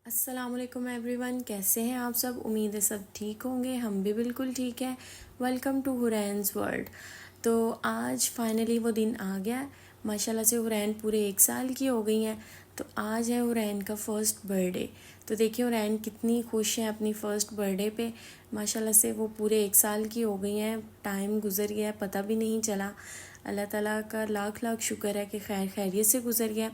अस्सलामुअलैकुम एवरीवन, कैसे हैं आप सब। उम्मीद है सब ठीक होंगे, हम भी बिल्कुल ठीक है। Welcome to Hurain's world. तो आज फाइनली वो दिन आ गया है। माशाल्लाह से हुरैन पूरे 1 साल की हो गई हैं। तो आज है हुरैन का फ़र्स्ट बर्थडे। तो देखिए हुरैन कितनी खुश हैं अपनी फ़र्स्ट बर्थडे पे। माशाल्लाह से वो पूरे 1 साल की हो गई हैं। टाइम गुज़र गया है, पता भी नहीं चला। अल्लाह ताला का लाख लाख शुक्र है कि खैर खैरियत से गुज़र गया।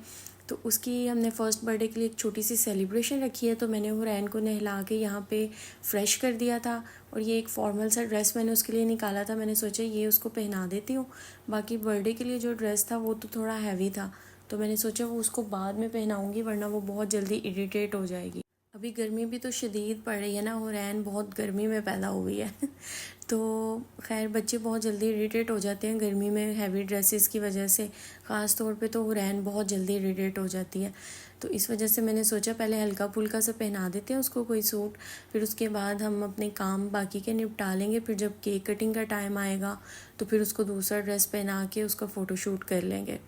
तो उसकी हमने फ़र्स्ट बर्थडे के लिए एक छोटी सी सेलिब्रेशन रखी है। तो मैंने हुरैन को नहला के यहाँ पे फ़्रेश कर दिया था। और ये एक फ़ॉर्मल सा ड्रेस मैंने उसके लिए निकाला था। मैंने सोचा ये उसको पहना देती हूँ। बाकी बर्थडे के लिए जो ड्रेस था वो तो थोड़ा हैवी था, तो मैंने सोचा वो उसको बाद में पहनाऊँगी, वरना वो बहुत जल्दी इरिटेट हो जाएगी। अभी गर्मी भी तो शदीद पड़ रही है ना, हुरैन बहुत गर्मी में पैदा हुई है तो खैर बच्चे बहुत जल्दी इरिटेट हो जाते हैं गर्मी में हैवी ड्रेसेस की वजह से। ख़ास तौर पे तो हुरैन बहुत जल्दी इरिटेट हो जाती है। तो इस वजह से मैंने सोचा पहले हल्का फुल्का सा पहना देते हैं उसको कोई सूट, फिर उसके बाद हम अपने काम बाकी के निपटा लेंगे। फिर जब केक कटिंग का टाइम आएगा तो फिर उसको दूसरा ड्रेस पहना के उसका फ़ोटोशूट कर लेंगे।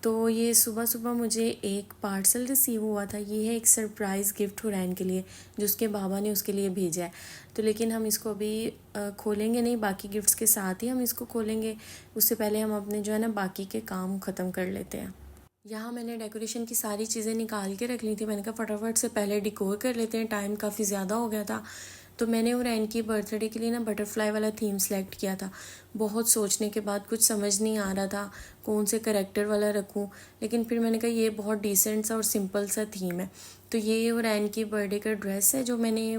तो ये सुबह सुबह मुझे एक पार्सल रिसीव हुआ था। ये है एक सरप्राइज़ गिफ्ट हुरैन के लिए, जो उसके बाबा ने उसके लिए भेजा है। तो लेकिन हम इसको अभी खोलेंगे नहीं, बाकी गिफ्ट्स के साथ ही हम इसको खोलेंगे। उससे पहले हम अपने जो है ना बाकी के काम ख़त्म कर लेते हैं। यहाँ मैंने डेकोरेशन की सारी चीज़ें निकाल के रख ली थी। मैंने कहा फटाफट से पहले डिकोर कर लेते हैं, टाइम काफ़ी ज़्यादा हो गया था। तो मैंने हुरैन की बर्थडे के लिए ना बटरफ्लाई वाला थीम सेलेक्ट किया था। बहुत सोचने के बाद कुछ समझ नहीं आ रहा था कौन से करैक्टर वाला रखूं, लेकिन फिर मैंने कहा ये बहुत डिसेंट सा और सिंपल सा थीम है। तो ये हुरैन की बर्थडे का ड्रेस है जो मैंने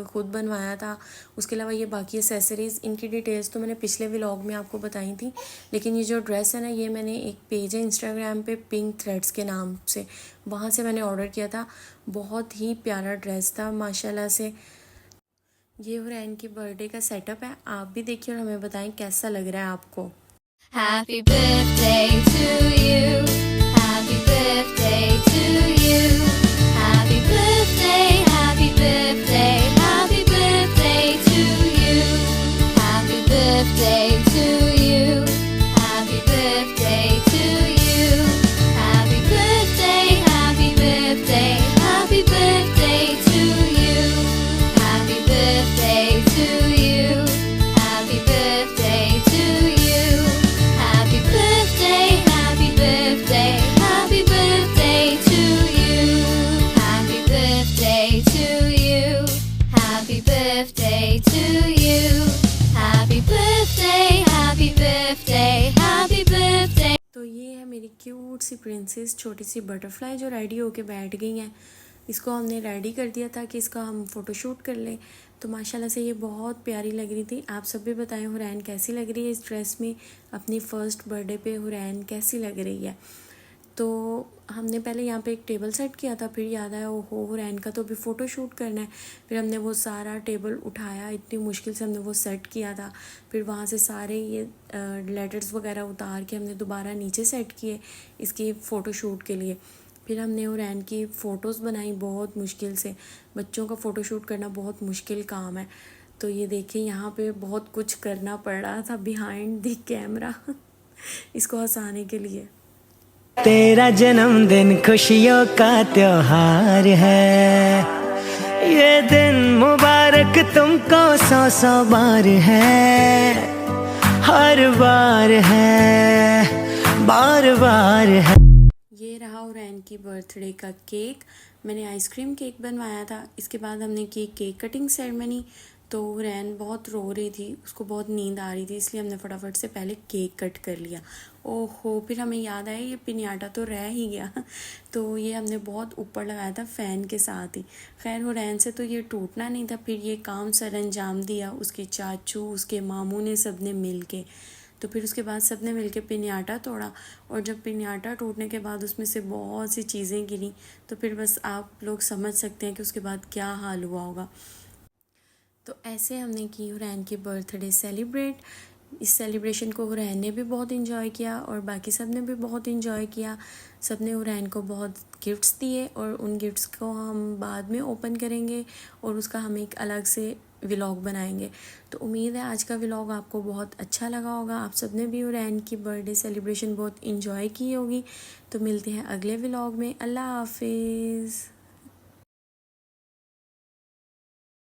खुद बनवाया था। उसके अलावा ये बाकी एसेसरीज़, इनकी डिटेल्स तो मैंने पिछले व्लॉग में आपको बताई थी। लेकिन ये जो ड्रेस है ना, ये मैंने एक पेज है इंस्टाग्राम पे पिंक थ्रेड्स के नाम से, वहाँ से मैंने ऑर्डर किया था। बहुत ही प्यारा ड्रेस था माशाल्लाह से। ये हुरैन की बर्थडे का सेटअप है, आप भी देखिए और हमें बताएं कैसा लग रहा है आपको। Happy birthday to you. Happy birthday to you. Happy birthday, happy birthday, happy birthday to you. Happy birthday to you. Happy birthday to you. Happy birthday, happy birthday, happy birthday to you. Happy birthday to you. Happy birthday to you. Happy birthday, happy birthday, happy birthday to you. Happy birthday to you. Happy birthday to you. Happy birthday, happy birthday, happy birthday. तो ये है मेरी cute सी princess, छोटी सी butterfly जो ready होके बैठ गई हैं। इसको हमने रेडी कर दिया था कि इसका हम फ़ोटोशूट कर लें। तो माशाल्लाह से ये बहुत प्यारी लग रही थी। आप सब भी बताएं हुरैन कैसी लग रही है इस ड्रेस में। अपनी फ़र्स्ट बर्थडे पे हुरैन कैसी लग रही है। तो हमने पहले यहाँ पे एक टेबल सेट किया था, फिर याद आया ओहो हुरैन का तो अभी फ़ोटो शूट करना है। फिर हमने वो सारा टेबल उठाया, इतनी मुश्किल से हमने वो सेट किया था। फिर वहाँ से सारे ये लेटर्स वगैरह उतार के हमने दोबारा नीचे सेट किए इसकी फ़ोटो शूट के लिए। फिर हमने हुरैन की फ़ोटोज़ बनाई बहुत मुश्किल से। बच्चों का फ़ोटो शूट करना बहुत मुश्किल काम है। तो ये देखिए यहाँ पे बहुत कुछ करना पड़ रहा था बिहाइंड द कैमरा इसको हंसाने के लिए। तेरा जन्मदिन खुशियों का त्योहार है, ये दिन मुबारक तुमको 100 बार है, हर बार है, बार बार है। ये रहा हुरैन की बर्थडे का केक। मैंने आइसक्रीम केक बनवाया था। इसके बाद हमने की केक कटिंग सेरेमनी। तो हुरैन बहुत रो रही थी, उसको बहुत नींद आ रही थी, इसलिए हमने फटाफट से पहले केक कट कर लिया। ओहो, फिर हमें याद आया ये पिनियाटा तो रह ही गया तो ये हमने बहुत ऊपर लगाया था फ़ैन के साथ ही। खैर हुरैन से तो ये टूटना नहीं था। फिर ये काम सर अंजाम दिया उसके चाचू, उसके मामू ने, सब ने मिल के। तो फिर उसके बाद सब ने मिल के पिनियाटा तोड़ा। और जब पिनियाटा टूटने के बाद उसमें से बहुत सी चीज़ें गिरी, तो फिर बस आप लोग समझ सकते हैं कि उसके बाद क्या हाल हुआ होगा। तो ऐसे हमने की हुरैन की बर्थडे सेलिब्रेट। इस सेलिब्रेशन को हुरैन ने भी बहुत इन्जॉय किया और बाकी सब ने भी बहुत इन्जॉय किया। सब ने हुरैन को बहुत गिफ्ट्स दिए और उन गिफ्ट्स को हम बाद में ओपन करेंगे और उसका हम एक अलग से व्लॉग बनाएंगे। तो उम्मीद है आज का व्लॉग आपको बहुत अच्छा लगा होगा। आप सब ने भी हुरैन की बर्थडे सेलिब्रेशन बहुत इन्जॉय की होगी। तो मिलते हैं अगले व्लॉग में। अल्लाह हाफिज़।